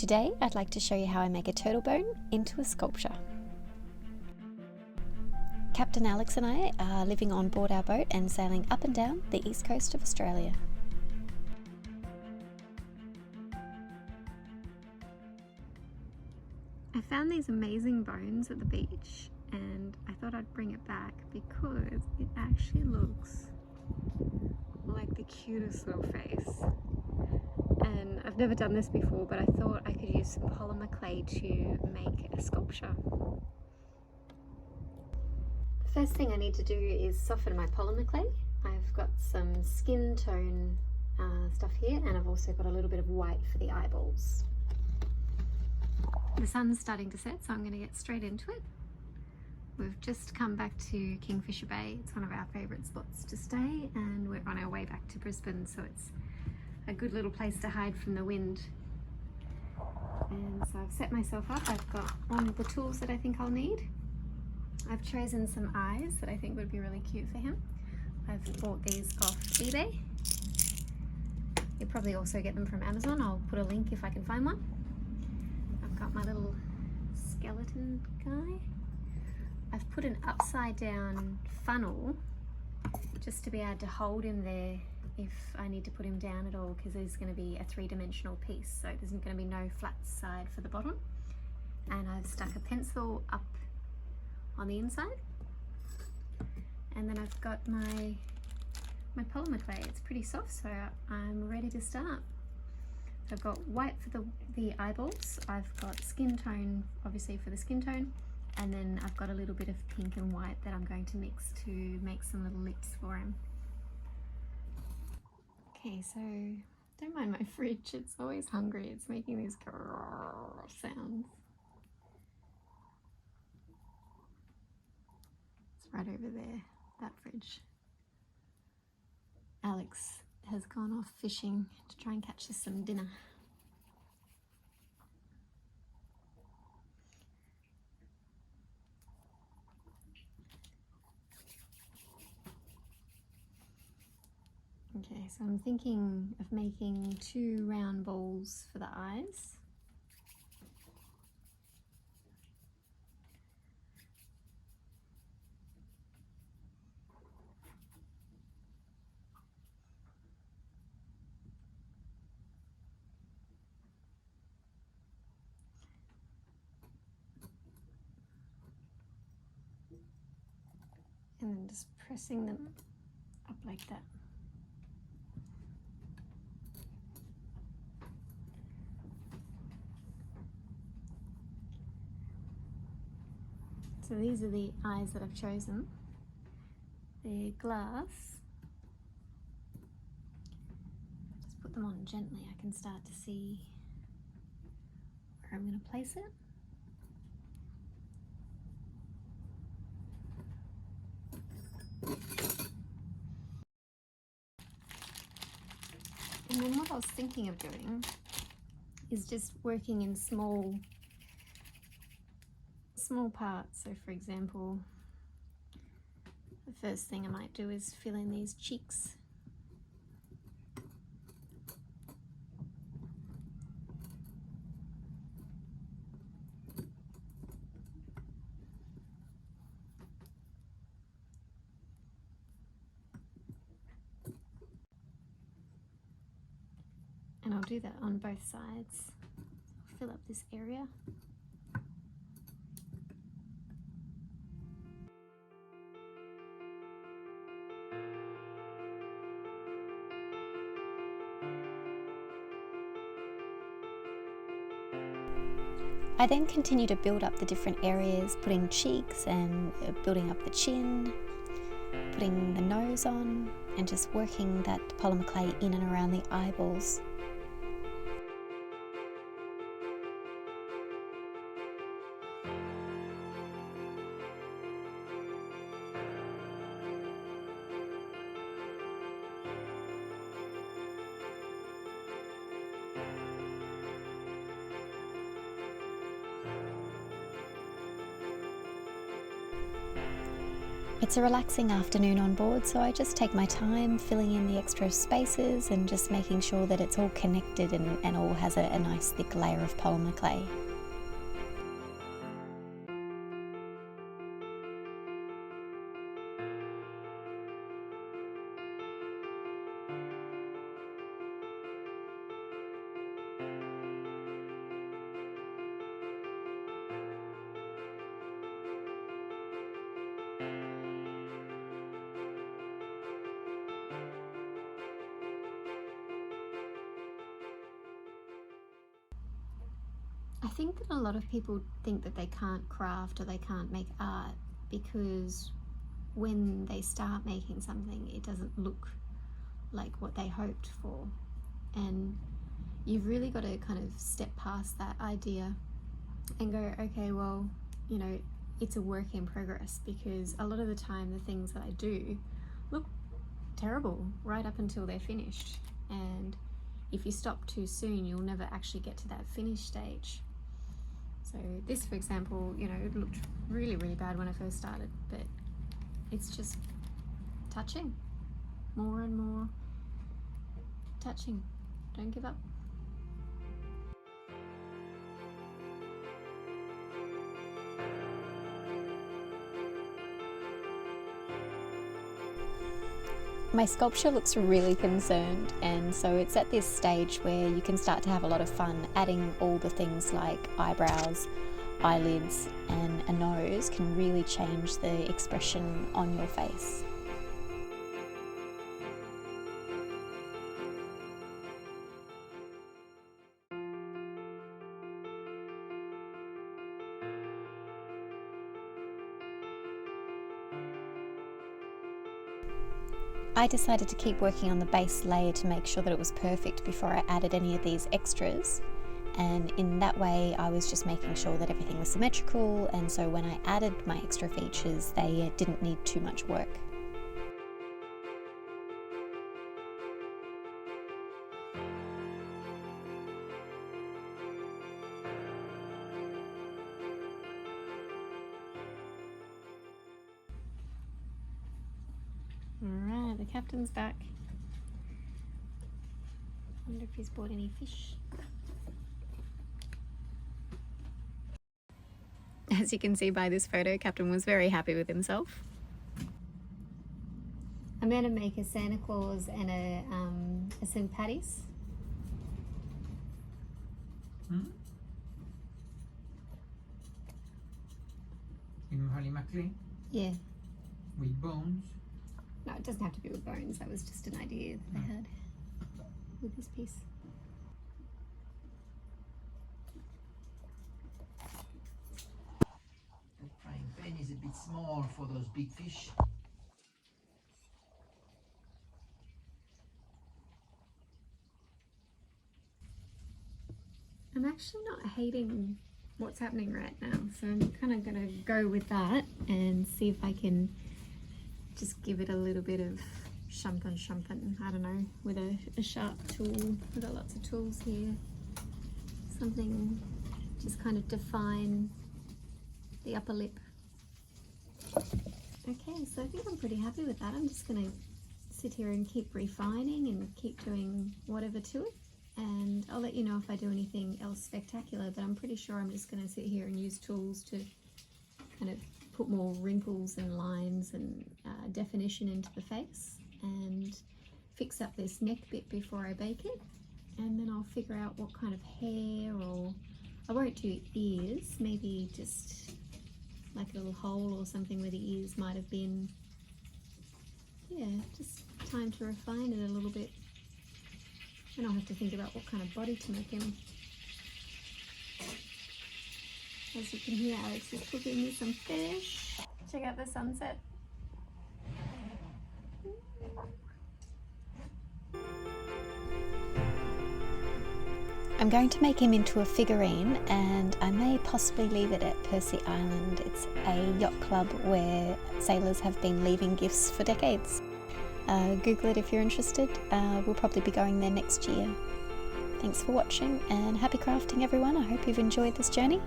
Today I'd like to show you how I make a turtle bone into a sculpture. Captain Alex and I are living on board our boat and sailing up and down the east coast of Australia. I found these amazing bones at the beach and I thought I'd bring it back because it actually looks like the cutest little face. And I've never done this before, but I thought I could use some polymer clay to make a sculpture. The first thing I need to do is soften my polymer clay. I've got some skin tone stuff here, and I've also got a little bit of white for the eyeballs. The sun's starting to set, so I'm going to get straight into it. We've just come back to Kingfisher Bay. It's one of our favourite spots to stay, and we're on our way back to Brisbane, so it's a good little place to hide from the wind. And so I've set myself up. I've got all of the tools that I think I'll need. I've chosen some eyes that I think would be really cute for him. I've bought these off eBay. You'll probably also get them from Amazon. I'll put a link if I can find one. I've got my little skeleton guy. I've put an upside down funnel just to be able to hold him there if I need to put him down at all, because there's going to be a three-dimensional piece, so there's going to be no flat side for the bottom. And I've stuck a pencil up on the inside, and then I've got my polymer clay. It's pretty soft, so I'm ready to start. So I've got white for the eyeballs, I've got skin tone obviously for the skin tone, and then I've got a little bit of pink and white that I'm going to mix to make some little lips for him. Okay, so don't mind my fridge, it's always hungry. It's making these sounds. It's right over there, that fridge. Alex has gone off fishing to try and catch us some dinner. Okay, so I'm thinking of making 2 round balls for the eyes. And then just pressing them up like that. So these are the eyes that I've chosen. They're glass. Just put them on gently. I can start to see where I'm going to place it. And then what I was thinking of doing is just working in small parts. So for example, the first thing I might do is fill in these cheeks. And I'll do that on both sides. I'll fill up this area. I then continue to build up the different areas, putting cheeks and building up the chin, putting the nose on, and just working that polymer clay in and around the eyeballs. It's a relaxing afternoon on board, so I just take my time filling in the extra spaces and just making sure that it's all connected and all has a nice thick layer of polymer clay. I think that a lot of people think that they can't craft or they can't make art because when they start making something, it doesn't look like what they hoped for. And you've really got to kind of step past that idea and go, okay, well, you know, it's a work in progress, because a lot of the time the things that I do look terrible right up until they're finished. And if you stop too soon, you'll never actually get to that finish stage. So this, for example, you know, it looked really, really bad when I first started, but it's just touching, more and more touching. Don't give up. My sculpture looks really concerned, and so it's at this stage where you can start to have a lot of fun adding all the things like eyebrows, eyelids and a nose can really change the expression on your face. I decided to keep working on the base layer to make sure that it was perfect before I added any of these extras, and in that way I was just making sure that everything was symmetrical, and so when I added my extra features they didn't need too much work. Alright, the captain's back. Wonder if he's bought any fish. As you can see by this photo, Captain was very happy with himself. I'm going to make a Santa Claus and a St. Patty's. In polymer clay? Yeah. With bones? No, it doesn't have to be with bones. That was just an idea that I had with this piece. The frying pan is a bit small for those big fish. I'm actually not hating what's happening right now, so I'm kind of going to go with that and see if I can just give it a little bit of shumpin, I don't know, with a sharp tool. We've got lots of tools here. Something just kind of define the upper lip. Okay, so I think I'm pretty happy with that. I'm just going to sit here and keep refining and keep doing whatever to it. And I'll let you know if I do anything else spectacular, but I'm pretty sure I'm just going to sit here and use tools to kind of put more wrinkles and lines and definition into the face and fix up this neck bit before I bake it. And then I'll figure out what kind of hair, or I won't do ears, maybe just like a little hole or something where the ears might have been. Yeah, just time to refine it a little bit. And I'll have to think about what kind of body to make him. As you can hear, Alex is cooking me some fish. Check out the sunset. I'm going to make him into a figurine, and I may possibly leave it at Percy Island. It's a yacht club where sailors have been leaving gifts for decades. Google it if you're interested. We'll probably be going there next year. Thanks for watching and happy crafting everyone. I hope you've enjoyed this journey.